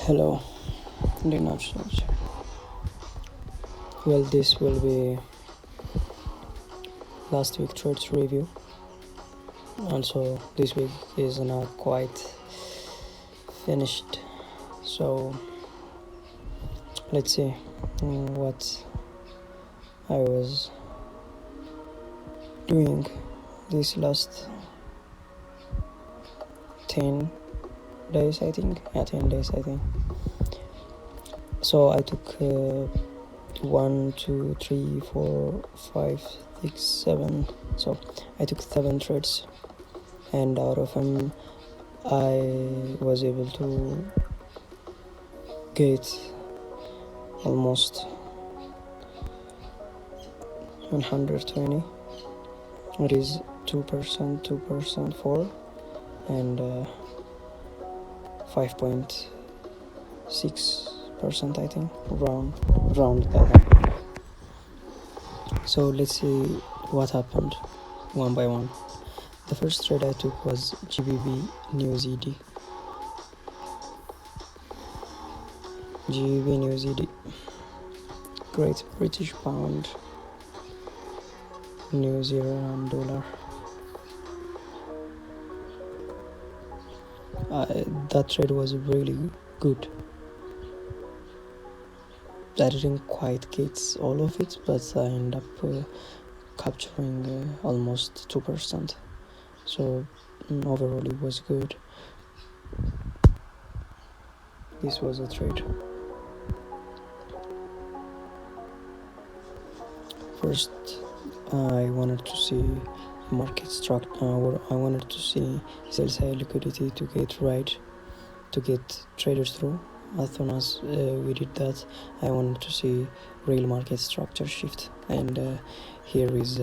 Hello, did not search. Well, this will be last week trades review. Also, this week is not quite finished, so let's see what I was doing these last 10 days, I think. Yeah, 10 days, I think. So I took 1, 2, 3, 4, 5, 6, 7. So I took 7 trades, and out of them I was able to get almost 120. It is 2%, 2%, 4, and 5.6%, I think, round that up. So let's see what happened one by one. The first trade I took was GBP New ZD. GBP New ZD. Great British Pound. New Zealand Dollar. That trade was really good. I didn't quite get all of it, but I ended up capturing almost 2%. So overall it was good. This was a trade. First, I wanted to see market structure. I wanted to see sell side liquidity to get traders through. As soon as we did that, I wanted to see real market structure shift, and here is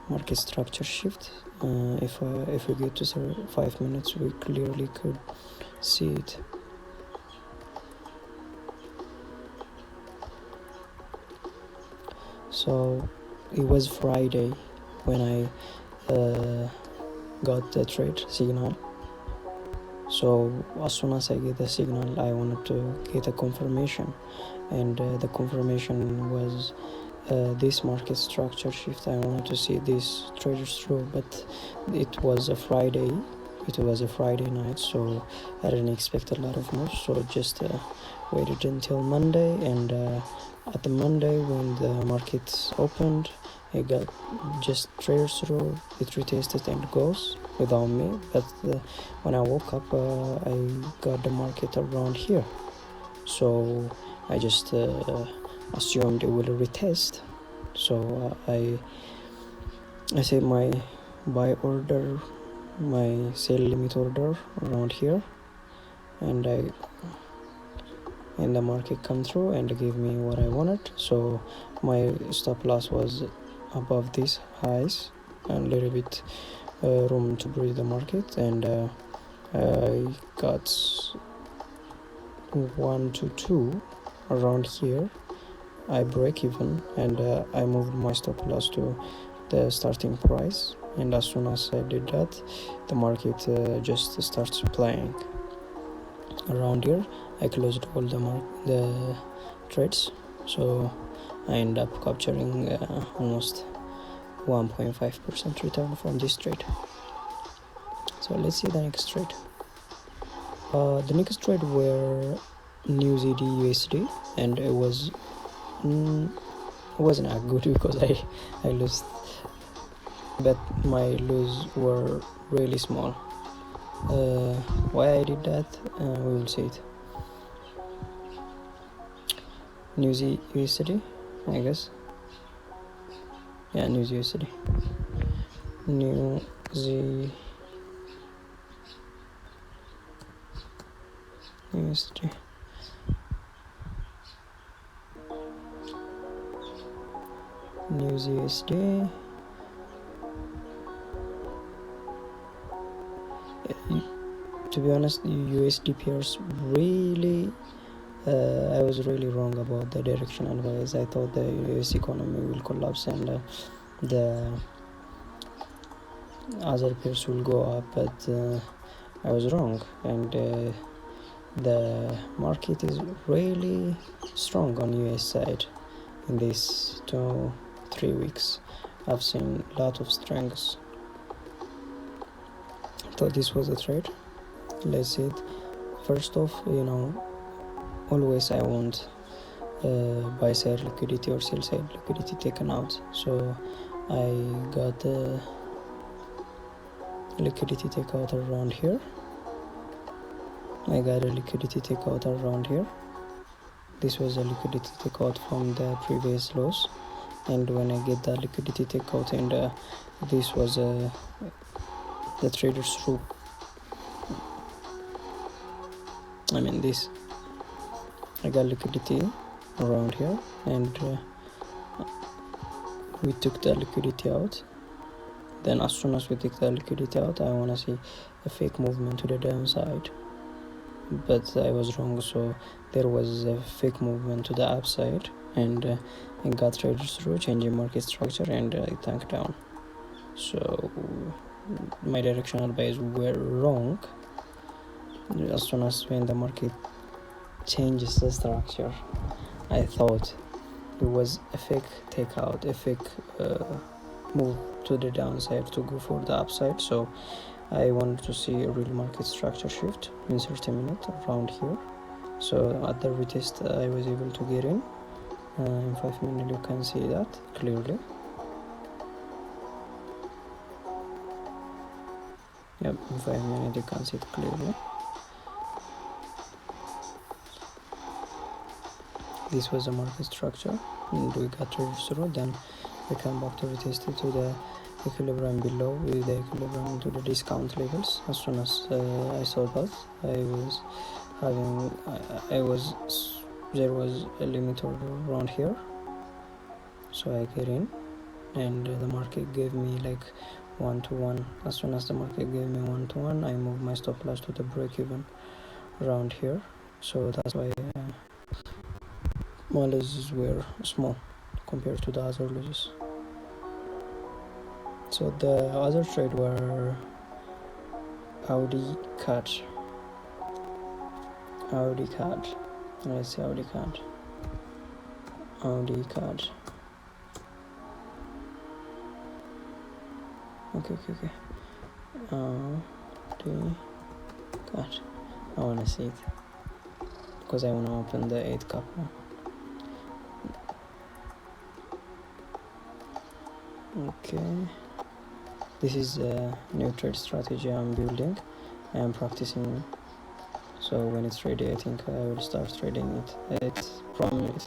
market structure shift. If we get to 5 minutes, we clearly could see it. So it was Friday when I got the trade signal. So as soon as I get the signal, I wanted to get a confirmation, and the confirmation was this market structure shift. I wanted to see this traders through, but it was a Friday night, so I didn't expect a lot of moves, so just waited until Monday, and at the Monday when the market opened, I got just traders through. It retested and goes without me, but when I woke up, I got the market around here, so I just assumed it will retest. So I set my buy order, my sell limit order around here, and the market come through and gave me what I wanted. So my stop loss was above these highs and a little bit room to breathe the market, and I got 1 to 2 around here. I break even, and I moved my stop loss to the starting price, and as soon as I did that, the market just starts playing around here. I closed all the trades, so I end up capturing almost 1.5% return from this trade. So let's see the next trade. The next trade were New ZD USD, and it wasn't that good because I lost, but my lose were really small. Why I did that, we will see it. New Z USD, I guess. Yeah, New Z USD. New Z USD. New Z USD. To be honest, USD pairs really I was really wrong about the direction advice. I thought the US economy will collapse and the other pairs will go up, but I was wrong, and the market is really strong on US side in these 2-3 weeks. I've seen a lot of strengths. Thought this was a trade. Let's see it. First off, always I want buy side liquidity or sell side liquidity taken out, so I got the liquidity takeout around here. This was a liquidity takeout from the previous lows, and when I get that liquidity takeout, and this was the traders through, this I got liquidity around here, and we took the liquidity out. Then as soon as we take the liquidity out, I want to see a fake movement to the downside, but I was wrong. So there was a fake movement to the upside, and it got traders through, changing market structure, and it tanked down. So my directional buys were wrong. As soon as when the market changes the structure, I thought it was a fake takeout, a fake move to the downside to go for the upside. So I wanted to see a real market structure shift in 30 minutes around here. So at the retest I was able to get in 5 minutes. You can see that clearly. Yep, in 5 minutes you can see it clearly. This was the market structure, and we got traders through. Then we come back to retest it to the equilibrium below, with the equilibrium to the discount levels. As soon as I saw that, there was a limit around here, so I get in, and the market gave me like 1-to-1. As soon as the market gave me 1-to-1, I moved my stop loss to the break even around here. So that's why my losses were small compared to the other losses. So the other trade were Audi CAD. Let's see Audi CAD. Okay. Audi CAD. I wanna see it because I wanna open the 8 cup now. Okay, this is a new trade strategy I'm building. I am practicing, so when it's ready I think I will start trading it. It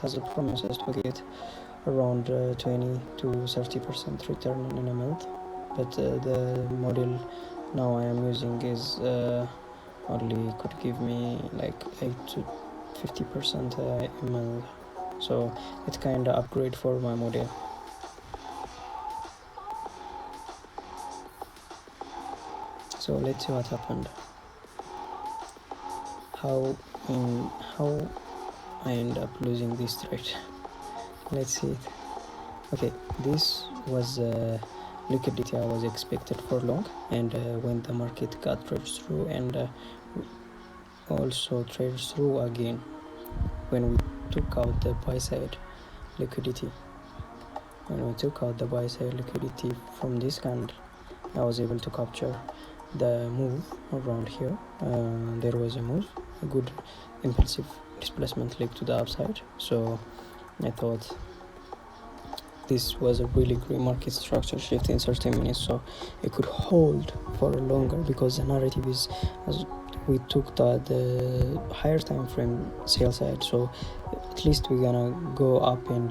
has a promises to get around 20 to 30% return in a month, but the model now I am using is only could give me like 8 to 50% a month, so it's kind of upgrade for my model. So let's see what happened. How I end up losing this trade. Let's see it. Okay, this was liquidity I was expected for long, and when the market got traded through, and also traded through again when we took out the buy side liquidity. When we took out the buy side liquidity from this candle, I was able to capture the move around here. There was a good impulsive displacement leg to the upside, so I thought this was a really great market structure shift in 30 minutes, so it could hold for longer, because the narrative is, as we took the higher time frame sell side, so at least we're gonna go up and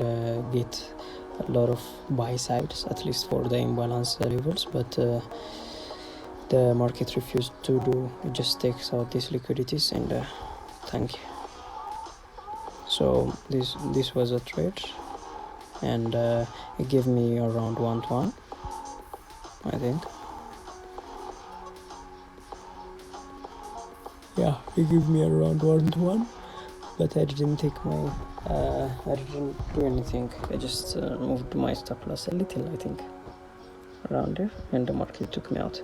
get a lot of buy sides, at least for the imbalance levels, but the market refused to do. It just takes out these liquidities, and thank you. So this was a trade, and it gave me around 1-to-1, I think. Yeah, it gave me around 1-to-1, but I didn't take my I didn't do anything. I just moved my stop loss a little, I think, around there, and the market took me out.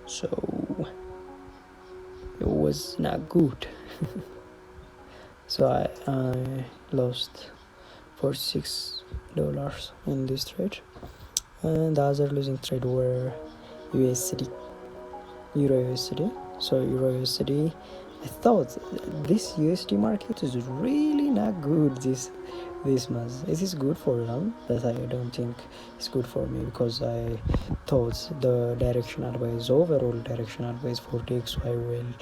So it was not good. So I lost $46 in this trade, and the other losing trade were USD, Euro USD. So Euro USD, I thought this USD market is really not good this month. It is good for them, but I don't think it's good for me, because I thought the directional ways, overall directional ways for the XY will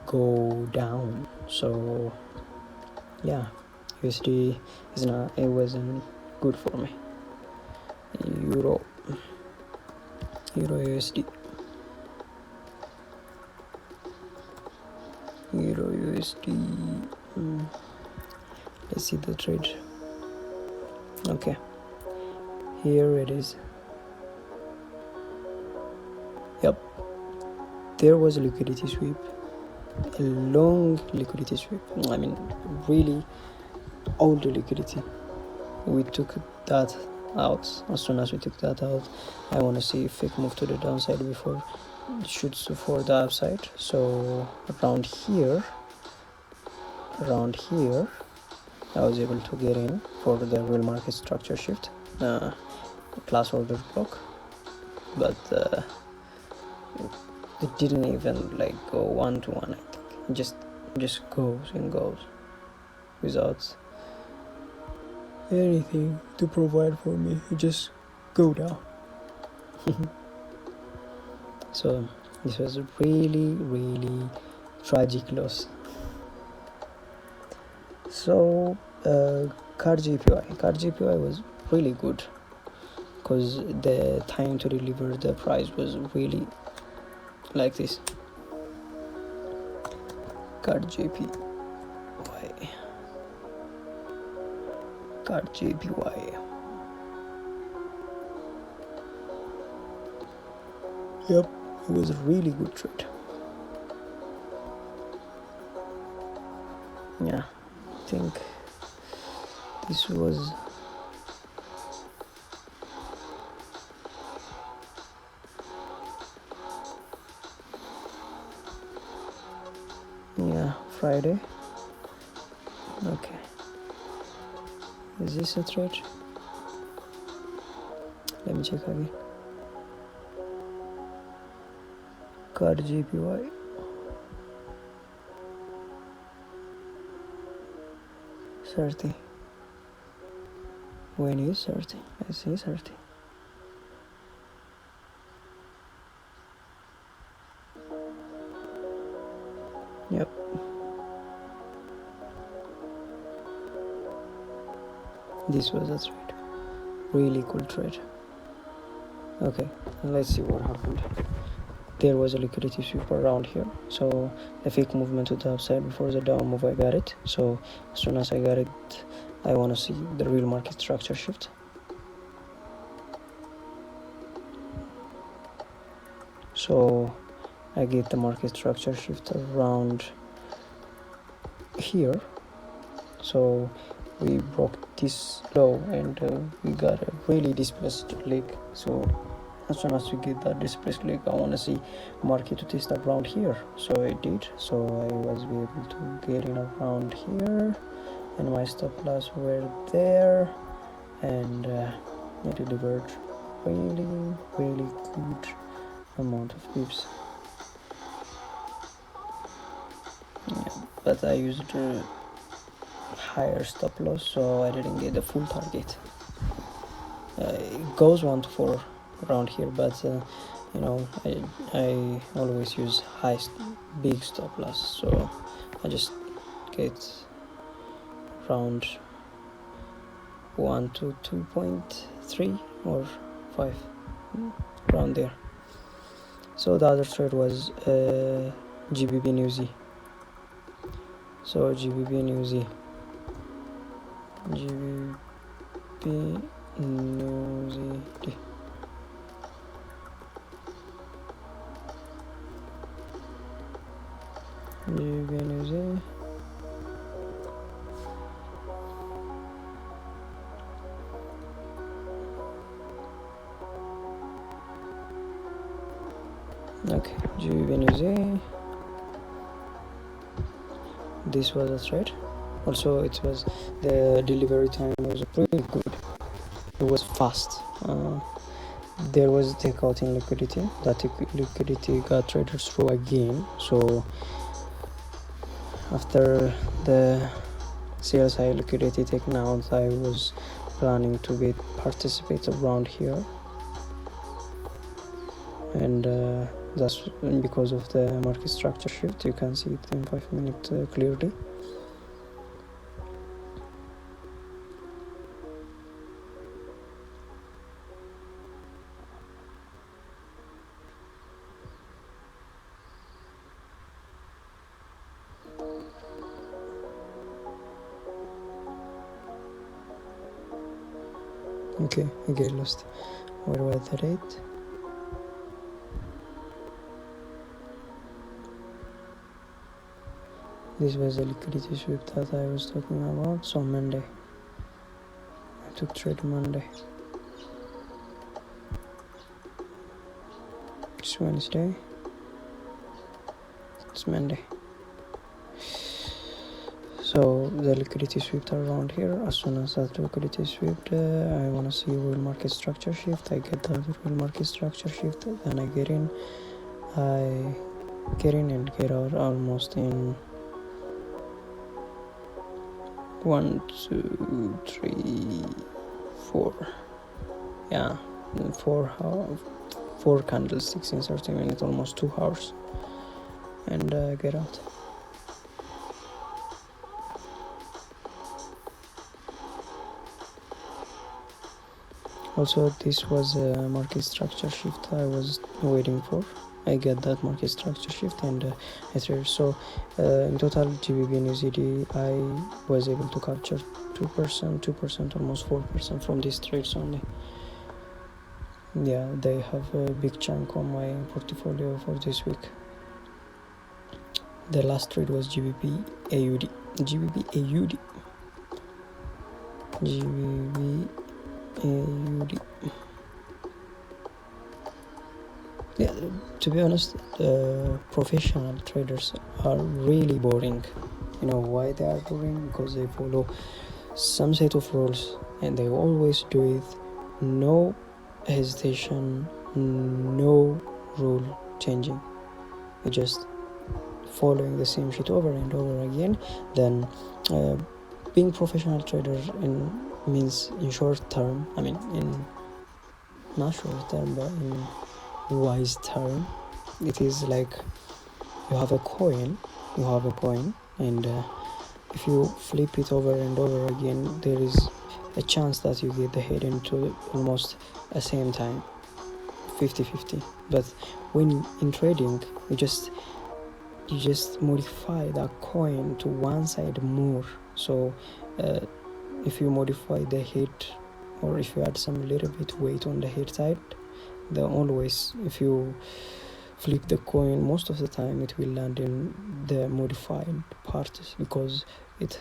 go down. So yeah, USD is not, it wasn't good for me. Euro USD, Euro USD. Let's see the trade. Okay, here it is. Yep, there was a liquidity sweep, a long liquidity sweep. I mean, really all the liquidity. We took that out. As soon as we took that out, I want to see if it moved to the downside before it shoots for the upside. So around here I was able to get in for the real market structure shift, class order block, but it didn't even like go 1-to-1. I think it just goes and goes without anything to provide for me. It just go down. So this was a really tragic loss. So card GPY was really good, because the time to deliver the price was really like this. Card JPY. Yep, it was a really good trade. Yeah, I think this was Friday. Okay, is this a trade? Let me check again. Card GPY. $30. When is 30? I see 30. Yep. This was a trade. Really cool trade. Okay, let's see what happened. There was a liquidity sweep around here, so a fake movement to the upside before the down move. I got it. So as soon as I got it, I want to see the real market structure shift. So I get the market structure shift around here. So we broke this low, and we got a really displaced leg. So as soon as we get that displaced leg, I want to see market to test around here. So I did. So I was able to get in around here, and my stop loss were there, and I delivered really good amount of pips. Yeah, but I used a higher stop loss, so I didn't get the full target. It goes 1 to 4 around here, but I always use big stop loss, so I just get around 1 to 2.3 or 5, around there. So the other trade was GBP New Z. So GBP New Z. Okay, GBP New Z. this was a trade. Also, it was the delivery time was pretty good. It was fast. There was takeout in liquidity. That liquidity got traded through again. So after the CSI liquidity taken out, I was planning to participate around here, and that's because of the market structure shift. You can see it in 5 minutes clearly. Okay, I get lost. Where was the rate? This was the liquidity sweep that I was talking about. So Monday, I took trade Monday. It's Wednesday. It's Monday. So the liquidity swept around here. As soon as that liquidity swept, I want to see real market structure shift. I get the real market structure shift, then I get in and get out almost in 1, 2, 3, 4. Yeah, 4 candlesticks in 30 minutes, almost 2 hours, and get out. Also, this was a market structure shift I was waiting for. I get that market structure shift and I traded. So in total GBP and USD, I was able to capture 2%, almost 4% from these trades only. Yeah, they have a big chunk on my portfolio for this week. The last trade was GBP AUD. Yeah, to be honest, professional traders are really boring. You know why they are boring? Because they follow some set of rules and they always do it, no hesitation, no rule changing. They just following the same shit over and over again. Then being professional trader means in short term, I mean in not short term but in wise term, it is like you have a coin and if you flip it over and over again, there is a chance that you get the head into almost the same time, 50-50. But when in trading, you just modify that coin to one side more. So if you modify the head, or if you add some little bit weight on the head side, then always if you flip the coin, most of the time it will land in the modified part because it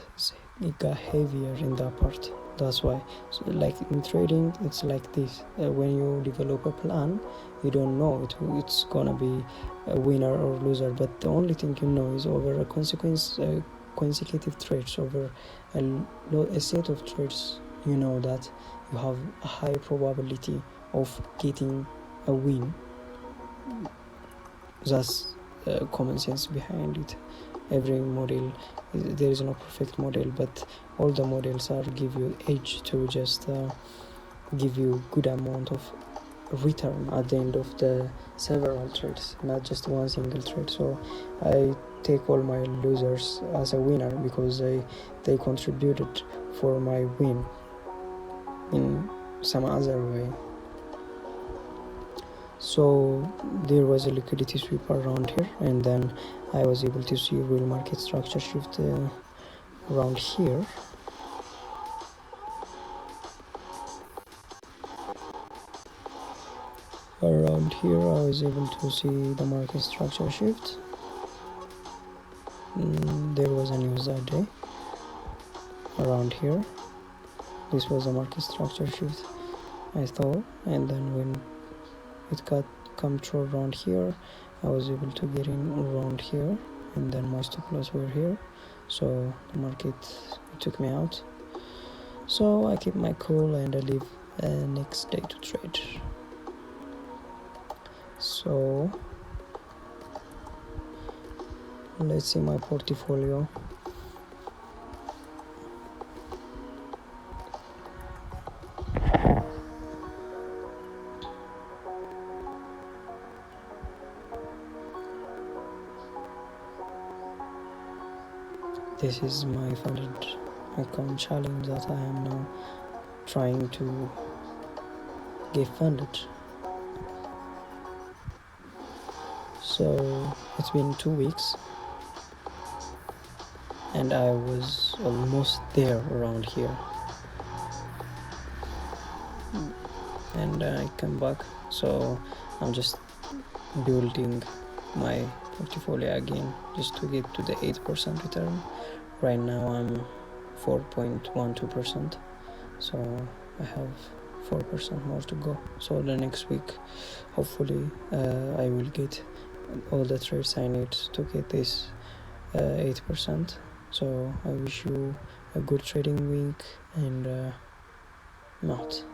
got heavier in that part. That's why, so like in trading, it's like this. When you develop a plan, you don't know it's gonna be a winner or loser, but the only thing you know is over a consecutive trades, over a set of trades, you know that you have a high probability of getting a win. That's common sense behind it. Every model, there is no perfect model, but all the models are give you edge to just give you good amount of return at the end of the several trades, not just one single trade. So I take all my losers as a winner because they contributed for my win in some other way. So there was a liquidity sweep around here, and then I was able to see real market structure shift around here. Around here I was able to see the market structure shift. There was a news that day around here. This was a market structure shift, I thought, and then when it got come through around here, I was able to get in around here and then my stop loss were here, so the market took me out. So I keep my cool and I leave next day to trade. So let's see my portfolio. This is my funded account challenge that I am now trying to get funded. So it's been 2 weeks and I was almost there around here, and I come back. So I'm just building my portfolio again just to get to the 8% return. Right now I'm 4.12%, so I have 4% more to go. So the next week hopefully I will get all the trades I need to get this 8%. So I wish you a good trading week, and not